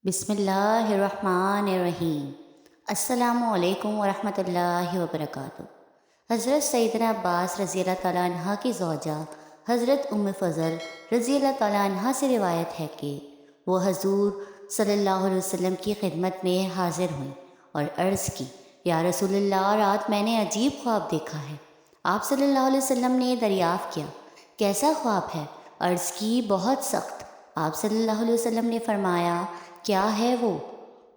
بسم اللہ الرحمن الرحیم۔ السلام علیکم ورحمۃ اللہ وبرکاتہ۔ حضرت سیدنا عباس رضی اللہ تعالیٰ عنہ کی زوجہ حضرت ام فضل رضی اللہ تعالیٰ عنہ سے روایت ہے کہ وہ حضور صلی اللہ علیہ وسلم کی خدمت میں حاضر ہوئیں اور عرض کی، یا رسول اللہ، رات میں نے عجیب خواب دیکھا ہے۔ آپ صلی اللہ علیہ وسلم نے دریافت کیا، کیسا خواب ہے؟ عرض کی، بہت سخت۔ آپ صلی اللہ علیہ وسلم نے فرمایا، کیا ہے وہ؟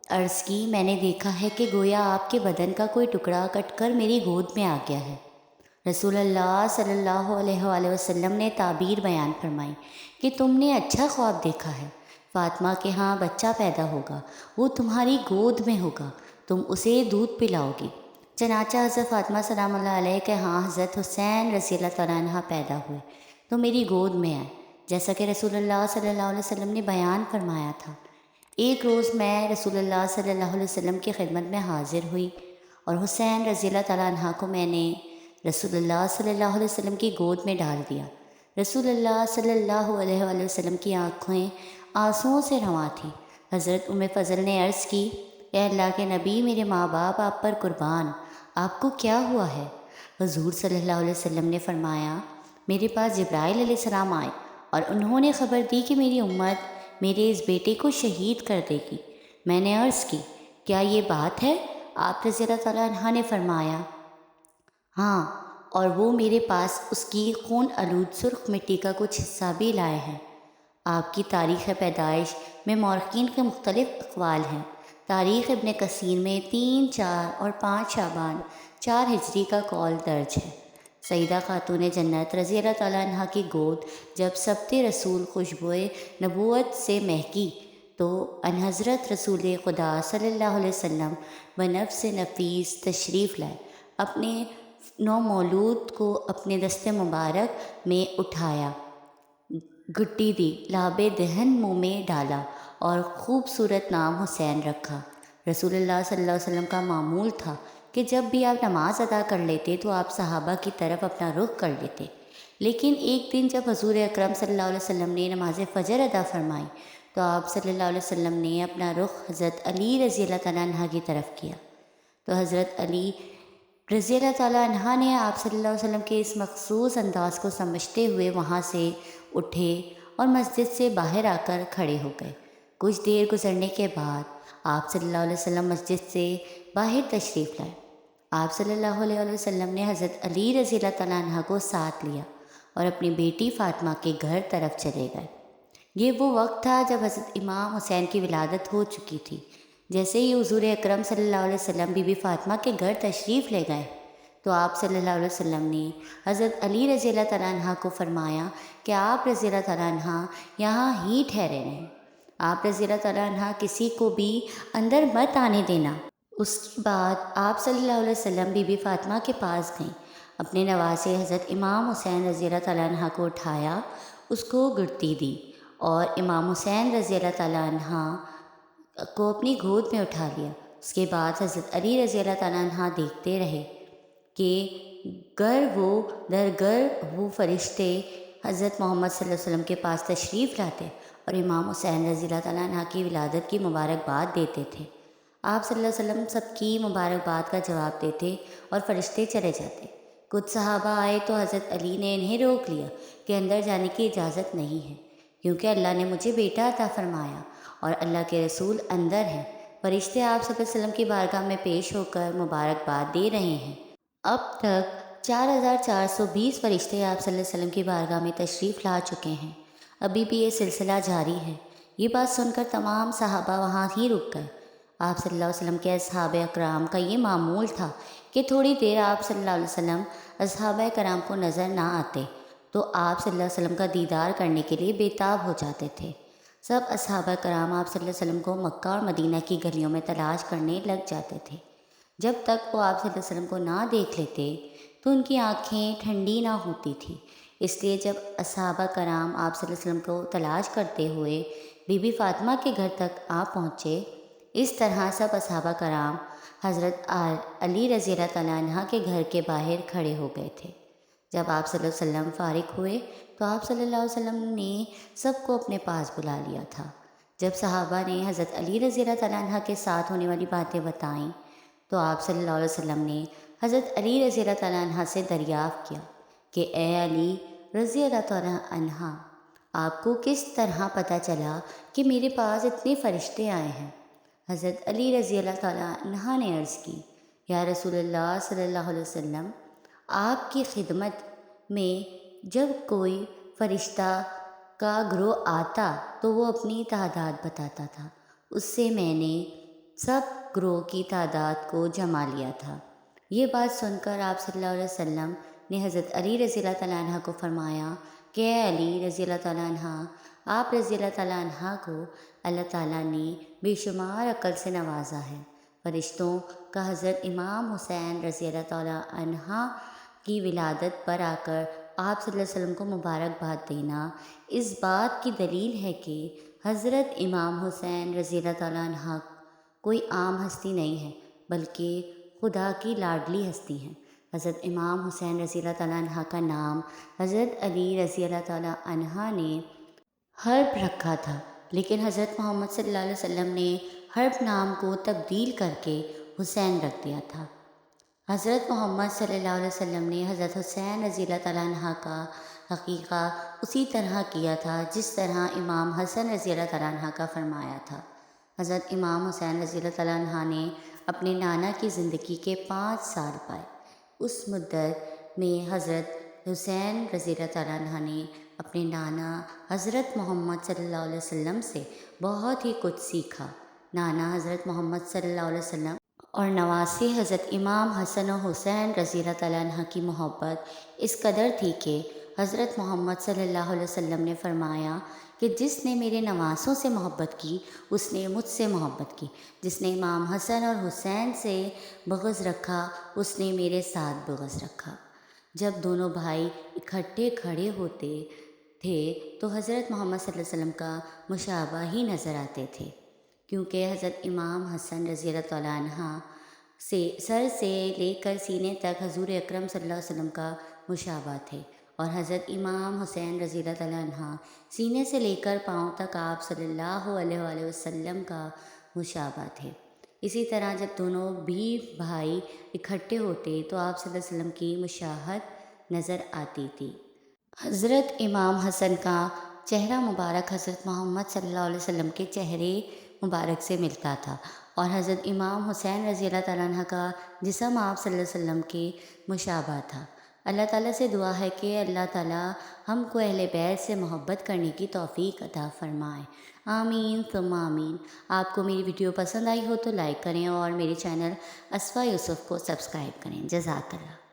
عرض کی، میں نے دیکھا ہے کہ گویا آپ کے بدن کا کوئی ٹکڑا کٹ کر میری گود میں آ گیا ہے۔ رسول اللہ صلی اللہ علیہ وآلہ وسلم نے تعبیر بیان فرمائی کہ تم نے اچھا خواب دیکھا ہے، فاطمہ کے ہاں بچہ پیدا ہوگا، وہ تمہاری گود میں ہوگا، تم اسے دودھ پلاؤ گی۔ چنانچہ حضرت فاطمہ سلام اللہ علیہ کے ہاں حضرت حسین رضی اللہ تعالیٰ عنہ پیدا ہوئے تو میری گود میں آئے، جیسا کہ رسول اللہ صلی اللہ علیہ وسلم نے بیان فرمایا تھا۔ ایک روز میں رسول اللہ صلی اللہ علیہ وسلم کی خدمت میں حاضر ہوئی اور حسین رضی اللہ تعالیٰ عنہ کو میں نے رسول اللہ صلی اللہ علیہ وسلم کی گود میں ڈال دیا۔ رسول اللہ صلی اللہ علیہ وآلہ وسلم کی آنکھیں آنسوؤں سے رواں تھیں۔ حضرت ام فضل نے عرض کی، اے اللہ کے نبی، میرے ماں باپ آپ پر قربان، آپ کو کیا ہوا ہے؟ حضور صلی اللہ علیہ وسلم نے فرمایا، میرے پاس جبرائیل علیہ السلام آئے اور انہوں نے خبر دی کہ میری امت میرے اس بیٹے کو شہید کر دے گی۔ میں نے عرض کی، کیا یہ بات ہے؟ آپ رضی اللہ تعالیٰ عنہ نے فرمایا، ہاں، اور وہ میرے پاس اس کی خون آلود سرخ مٹی کا کچھ حصہ بھی لائے ہیں۔ آپ کی تاریخ پیدائش میں مورخین کے مختلف اقوال ہیں۔ تاریخ ابن کثیر میں 3، 4 اور 5 شعبان 4 ہجری کا قول درج ہے۔ سیدہ خاتون جنت رضی اللہ تعالیٰ عنہ کی گود جب سبط رسول خوشبوئے نبوت سے مہکی تو ان حضرت رسول خدا صلی اللہ علیہ وسلم بنفس نفیس تشریف لائے، اپنے نومولود کو اپنے دست مبارک میں اٹھایا، گٹی دی، لعاب دہن منہ میں ڈالا اور خوبصورت نام حسین رکھا۔ رسول اللہ صلی اللہ علیہ وسلم کا معمول تھا کہ جب بھی آپ نماز ادا کر لیتے تو آپ صحابہ کی طرف اپنا رخ کر لیتے، لیکن ایک دن جب حضور اکرم صلی اللہ علیہ وسلم نے نماز فجر ادا فرمائی تو آپ صلی اللہ علیہ وسلم نے اپنا رخ حضرت علی رضی اللہ تعالیٰ عنہ کی طرف کیا تو حضرت علی رضی اللہ تعالیٰ عنہ نے آپ صلی اللہ علیہ وسلم کے اس مخصوص انداز کو سمجھتے ہوئے وہاں سے اٹھے اور مسجد سے باہر آ کر کھڑے ہو گئے۔ کچھ دیر گزرنے کے بعد آپ صلی اللہ علیہ وسلم مسجد سے باہر تشریف لائے۔ آپ صلی اللہ علیہ وسلم نے حضرت علی رضی اللہ تعالیٰ عنہ کو ساتھ لیا اور اپنی بیٹی فاطمہ کے گھر طرف چلے گئے۔ یہ وہ وقت تھا جب حضرت امام حسین کی ولادت ہو چکی تھی۔ جیسے ہی حضور اکرم صلی اللہ علیہ وسلم بی بی فاطمہ کے گھر تشریف لے گئے تو آپ صلی اللہ علیہ وسلم نے حضرت علی رضی اللہ تعالیٰ عنہ کو فرمایا کہ آپ رضی اللہ تعالیٰ عنہ یہاں ہی ٹھہرے رہیں، آپ رضی اللہ تعالیٰ عنہ کسی کو بھی اندر مت آنے دینا۔ اس کے بعد آپ صلی اللہ علیہ وسلم بی بی فاطمہ کے پاس گئیں، اپنے نواسے حضرت امام حسین رضی اللہ تعالیٰ عنہ کو اٹھایا، اس کو گڑتی دی اور امام حسین رضی اللہ تعالیٰ عنہ کو اپنی گود میں اٹھا لیا۔ اس کے بعد حضرت علی رضی اللہ تعالیٰ عنہ دیکھتے رہے کہ گر وہ فرشتے حضرت محمد صلی اللہ علیہ وسلم کے پاس تشریف لاتے اور امام حسین رضی اللہ تعالیٰ عنہ کی ولادت کی مبارکباد دیتے تھے۔ آپ صلی اللہ علیہ وسلم سب کی مبارکباد کا جواب دیتے اور فرشتے چلے جاتے۔ کچھ صحابہ آئے تو حضرت علی نے انہیں روک لیا کہ اندر جانے کی اجازت نہیں ہے، کیونکہ اللہ نے مجھے بیٹا عطا فرمایا اور اللہ کے رسول اندر ہیں۔ فرشتے آپ صلی اللہ علیہ وسلم کی بارگاہ میں پیش ہو کر مبارکباد دے رہے ہیں۔ اب تک 4420 فرشتے آپ صلی اللہ علیہ وسلم کی بارگاہ میں تشریف لا چکے ہیں۔ ابھی بھی یہ سلسلہ جاری ہے۔ یہ بات سن کر تمام صحابہ وہاں ہی رک گئے۔ آپ صلی اللہ علیہ وسلم کے اصحاب اکرام کا یہ معمول تھا کہ تھوڑی دیر آپ صلی اللہ علیہ وسلم اصحابہ کرام کو نظر نہ آتے تو آپ صلی اللہ علیہ وسلم کا دیدار کرنے کے لیے بےتاب ہو جاتے تھے۔ سب اصحابہ کرام آپ صلی اللہ علیہ وسلم کو مکہ اور مدینہ کی گلیوں میں تلاش کرنے لگ جاتے تھے۔ جب تک وہ آپ صلی اللہ علیہ وسلم کو نہ دیکھ لیتے تو ان کی آنکھیں ٹھنڈی نہ ہوتی تھیں۔ اس لیے جب اصحابہ کرام آپ صلی اللہ علیہ وسلم کو تلاش کرتے ہوئے بی بی فاطمہ کے گھر تک آ پہنچے، اس طرح سب اصحابہ کرام حضرت علی رضی اللہ تعالیٰ عنہ کے گھر کے باہر کھڑے ہو گئے تھے۔ جب آپ صلی اللہ علیہ وسلم فارغ ہوئے تو آپ صلی اللہ علیہ وسلم نے سب کو اپنے پاس بلا لیا تھا۔ جب صحابہ نے حضرت علی رضی اللہ تعالیٰ عنہ کے ساتھ ہونے والی باتیں بتائیں تو آپ صلی اللہ علیہ وسلم نے حضرت علی رضی اللہ تعالیٰ عنہ سے دریافت کیا کہ اے علی رضی اللہ تعالیٰ عنہ، آپ کو کس طرح پتہ چلا کہ میرے پاس اتنے فرشتے آئے ہیں؟ حضرت علی رضی اللہ تعالیٰ عنہ نے عرض کی، یا رسول اللہ صلی اللہ علیہ وسلم، آپ کی خدمت میں جب کوئی فرشتہ کا گروہ آتا تو وہ اپنی تعداد بتاتا تھا، اس سے میں نے سب گروہ کی تعداد کو جمع لیا تھا۔ یہ بات سن کر آپ صلی اللہ علیہ وسلم نے حضرت علی رضی اللہ تعالیٰ عنہ کو فرمایا کہ اے علی رضی اللہ تعالیٰ عنہ، آپ رضی اللہ تعالیٰ عنہ کو اللہ تعالیٰ نے بے شمار عقل سے نوازا ہے۔ فرشتوں کا حضرت امام حسین رضی اللہ تعالیٰ عنہ کی ولادت پر آ کر آپ صلی اللہ علیہ وسلم کو مبارکباد دینا اس بات کی دلیل ہے کہ حضرت امام حسین رضی اللہ تعالیٰ عنہ کوئی عام ہستی نہیں ہے بلکہ خدا کی لاڈلی ہستی ہیں۔ حضرت امام حسین رضی اللہ تعالیٰ عنہ کا نام حضرت علی رضی اللہ تعالیٰ عنہ نے حرب رکھا تھا، لیکن حضرت محمد صلی اللہ علیہ وسلم نے حرب نام کو تبدیل کر کے حسین رکھ دیا تھا۔ حضرت محمد صلی اللہ علیہ وسلم نے حضرت حسین رضی اللہ تعالیٰ عنہ کا عقیقہ اسی طرح کیا تھا جس طرح امام حسن رضی اللہ تعالیٰ عنہ کا فرمایا تھا۔ حضرت امام حسین رضی اللہ تعالیٰ عنہ نے اپنے نانا کی زندگی کے 5 سال پائے۔ اس مدت میں حضرت حسین رضی اللہ تعالیٰ عنہ نے اپنے نانا حضرت محمد صلی اللہ علیہ وسلم سے بہت ہی کچھ سیکھا۔ نانا حضرت محمد صلی اللہ علیہ وسلم اور نواسے حضرت امام حسن و حسین رضی اللہ تعالیٰ عنہ کی محبت اس قدر تھی کہ حضرت محمد صلی اللہ علیہ وسلم نے فرمایا کہ جس نے میرے نواسوں سے محبت کی اس نے مجھ سے محبت کی، جس نے امام حسن اور حسین سے بغض رکھا اس نے میرے ساتھ بغض رکھا۔ جب دونوں بھائی اکٹھے کھڑے ہوتے تھے تو حضرت محمد صلی اللہ علیہ وسلم کا مشابہ ہی نظر آتے تھے، کیونکہ حضرت امام حسن رضی اللہ تعالیٰ عنہ سے سر سے لے کر سینے تک حضور اکرم صلی اللہ علیہ وسلم کا مشابہ تھے، اور حضرت امام حسین رضی اللہ تعالیٰ عنہ سینے سے لے کر پاؤں تک آپ صلی اللہ علیہ وآلہ وسلم کا مشابہ تھے۔ اسی طرح جب دونوں بھی بھائی اکٹھے ہوتے تو آپ صلی اللہ علیہ وسلم کی مشاہد نظر آتی تھی۔ حضرت امام حسن کا چہرہ مبارک حضرت محمد صلی اللہ علیہ وسلم کے چہرے مبارک سے ملتا تھا، اور حضرت امام حسین رضی اللہ تعالیٰ عنہ کا جسم آپ صلی اللہ علیہ وسلم کے مشابہ تھا۔ اللہ تعالیٰ سے دعا ہے کہ اللہ تعالیٰ ہم کو اہل بیت سے محبت کرنے کی توفیق عطا فرمائے، آمین ثم آمین۔ آپ کو میری ویڈیو پسند آئی ہو تو لائک کریں اور میرے چینل اسفا یوسف کو سبسکرائب کریں۔ جزاک اللہ۔